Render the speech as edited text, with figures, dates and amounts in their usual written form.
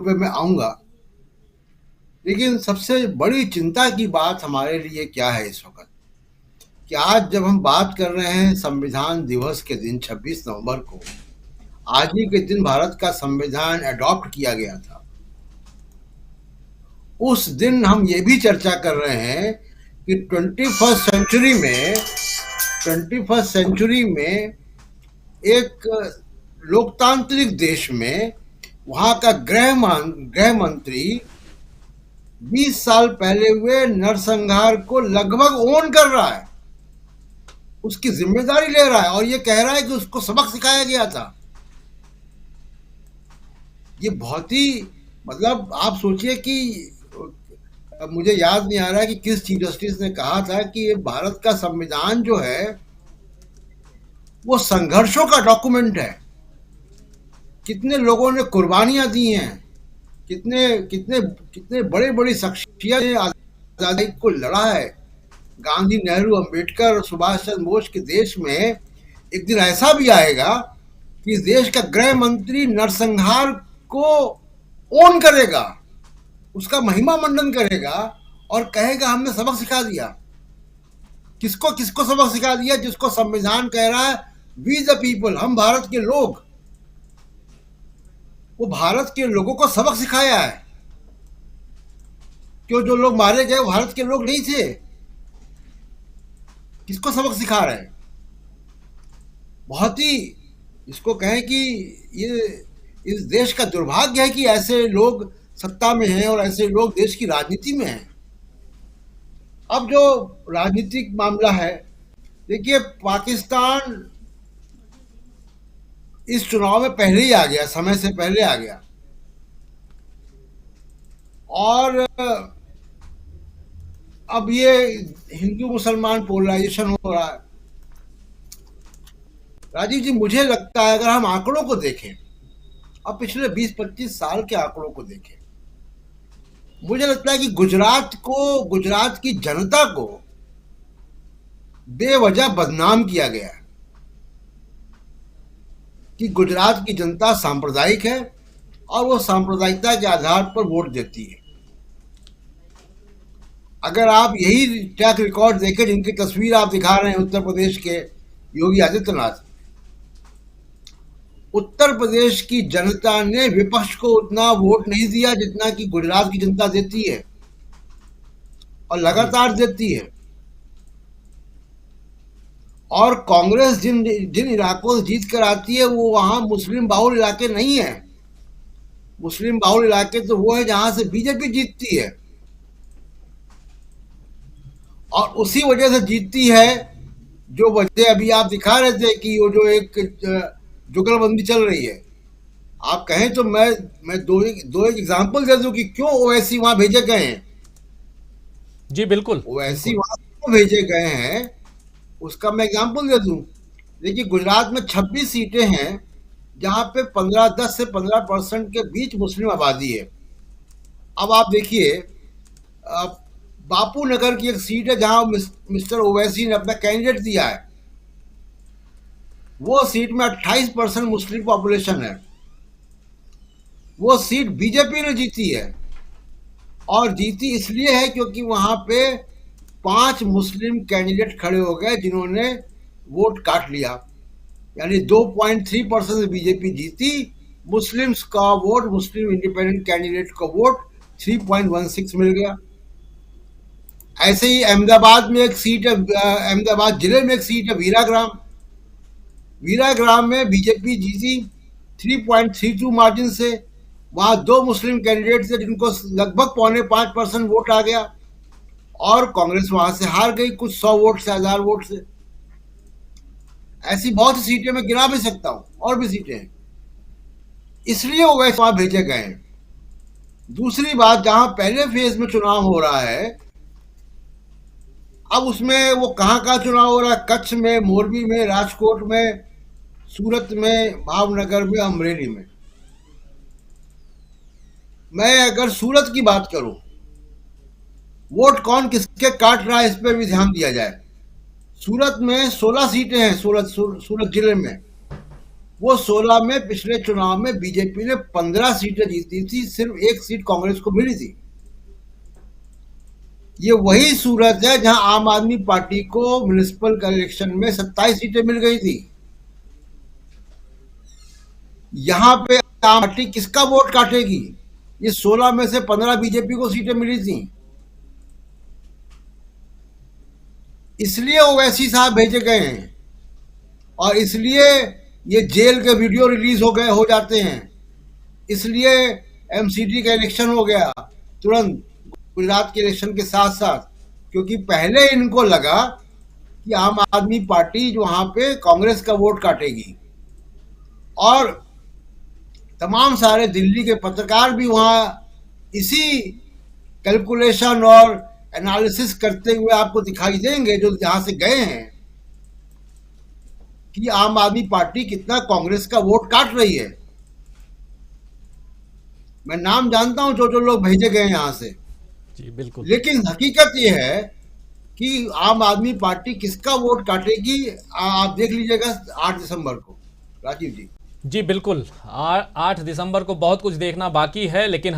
पे मैं आऊंगा। लेकिन सबसे बड़ी चिंता की बात हमारे लिए क्या है इस वक्त, कि आज जब हम बात कर रहे हैं संविधान दिवस के दिन 26 नवंबर को, आज ही के दिन भारत का संविधान अडॉप्ट किया गया था। उस दिन हम ये भी चर्चा कर रहे हैं कि 21st सेंचुरी में एक लोकतांत्रिक देश में वहां का गृह मंत्री 20 साल पहले हुए नरसंहार को लगभग ओन कर रहा है, उसकी जिम्मेदारी ले रहा है और ये कह रहा है कि उसको सबक सिखाया गया था। ये बहुत ही, मतलब आप सोचिए कि अब मुझे याद नहीं आ रहा है कि किस चीफ जस्टिस ने कहा था कि ये भारत का संविधान जो है वो संघर्षों का डॉक्यूमेंट है। कितने लोगों ने कुर्बानियां दी हैं, कितने कितने कितने बड़े बड़ी शख्सियत ने आजादी को लड़ा है। गांधी, नेहरू, अंबेडकर और सुभाष चंद्र बोस के देश में एक दिन ऐसा भी आएगा कि देश का गृह मंत्री नरसंहार को ओन करेगा, उसका महिमा मंडन करेगा और कहेगा हमने सबक सिखा दिया। किसको किसको सबक सिखा दिया? जिसको संविधान कह रहा है वी द पीपल, हम भारत के लोग। वो भारत के लोगों को सबक सिखाया है। क्यों? जो लोग मारे गए वो भारत के लोग नहीं थे। किसको सबक सिखा रहे हैं? बहुत ही, इसको कहें कि ये इस देश का दुर्भाग्य है कि ऐसे लोग सत्ता में हैं और ऐसे लोग देश की राजनीति में हैं। अब जो राजनीतिक मामला है, देखिए पाकिस्तान इस चुनाव में पहले ही आ गया, समय से पहले आ गया और अब ये हिंदू मुसलमान पोलराइजेशन हो रहा है। राजीव जी, मुझे लगता है अगर हम आंकड़ों को देखें, अब पिछले 20-25 साल के आंकड़ों को देखें, मुझे लगता है कि गुजरात की जनता को बेवजह बदनाम किया गया है कि गुजरात की जनता सांप्रदायिक है और वो सांप्रदायिकता के आधार पर वोट देती है। अगर आप यही ट्रैक रिकॉर्ड देखें जिनकी तस्वीर आप दिखा रहे हैं उत्तर प्रदेश के योगी आदित्यनाथ, उत्तर प्रदेश की जनता ने विपक्ष को उतना वोट नहीं दिया जितना कि गुजरात की जनता देती है और लगातार देती है। और कांग्रेस जिन जिन इलाकों से जीत कर आती है वो वहां मुस्लिम बाहुल इलाके नहीं है। मुस्लिम बाहुल इलाके तो वो है जहां से बीजेपी जीतती है और उसी वजह से जीतती है। जो वजह अभी आप दिखा रहे थे कि वो जो एक जुगलबंदी चल रही है, आप कहें तो मैं दो एक एग्जांपल दे दूं कि क्यों ओवैसी वहां भेजे गए हैं। जी बिल्कुल ओवैसी बिल्कुल। वहां क्यों भेजे गए हैं उसका मैं एग्जांपल दे दूं। देखिए गुजरात में 26 सीटें हैं जहां पे 10 से 15% के बीच मुस्लिम आबादी है। अब आप देखिए, बापू नगर की एक सीट है जहां मिस्टर ओवैसी ने अपना कैंडिडेट दिया है। वो सीट में 28% मुस्लिम पॉपुलेशन है। वो सीट बीजेपी ने जीती है और जीती इसलिए है क्योंकि वहां पे 5 मुस्लिम कैंडिडेट खड़े हो गए जिन्होंने वोट काट लिया। यानी 2.3% से बीजेपी जीती। मुस्लिम्स का वोट, मुस्लिम इंडिपेंडेंट कैंडिडेट का वोट 3.16 मिल गया। ऐसे ही अहमदाबाद में एक सीट है, अहमदाबाद जिले में एक सीट है वीराग्राम। वीराग्राम में बीजेपी जीती 3.32 मार्जिन से। वहां 2 मुस्लिम कैंडिडेट थे जिनको लगभग 4.5% वोट आ गया और कांग्रेस वहां से हार गई कुछ 100 वोट से, 1000 वोट से। ऐसी बहुत सी सीटें मैं गिना भी सकता हूं, और भी सीटें हैं। इसलिए वो वैसे वहां भेजे गए हैं। दूसरी बात, जहां पहले फेज में चुनाव हो रहा है, अब उसमें वो कहां कहां चुनाव हो रहा है? कच्छ में, मोरबी में, राजकोट में, सूरत में, भावनगर में, अमरेली में। मैं अगर सूरत की बात करूं, वोट कौन किसके काट रहा है इस पर भी ध्यान दिया जाए। सूरत में 16 सीटें हैं, सूरत जिले में। वो 16 में पिछले चुनाव में बीजेपी ने 15 सीटें जीती थी, सिर्फ 1 सीट कांग्रेस को मिली थी। ये वही सूरत है जहां आम आदमी पार्टी को म्युनिसिपल इलेक्शन में 27 सीटें मिल गई थी। यहां पे आम पार्टी किसका वोट काटेगी? ये 16 में से 15 बीजेपी को सीटें मिली थी, इसलिए ओवैसी साहब भेजे गए हैं और इसलिए ये जेल के वीडियो रिलीज हो जाते हैं, इसलिए एमसीडी का इलेक्शन हो गया तुरंत गुजरात के इलेक्शन के साथ साथ, क्योंकि पहले इनको लगा कि आम आदमी पार्टी जो वहां पे कांग्रेस का वोट काटेगी। और तमाम सारे दिल्ली के पत्रकार भी वहां इसी कैलकुलेशन और एनालिसिस करते हुए आपको दिखाई देंगे जो जहां से गए हैं कि आम आदमी पार्टी कितना कांग्रेस का वोट काट रही है। मैं नाम जानता हूं जो लोग भेजे गए यहां से, जी बिल्कुल। लेकिन हकीकत यह है कि आम आदमी पार्टी किसका वोट काटेगी आप देख लीजिएगा 8 दिसंबर को। राजीव जी। जी बिल्कुल, 8 दिसंबर को बहुत कुछ देखना बाकी है, लेकिन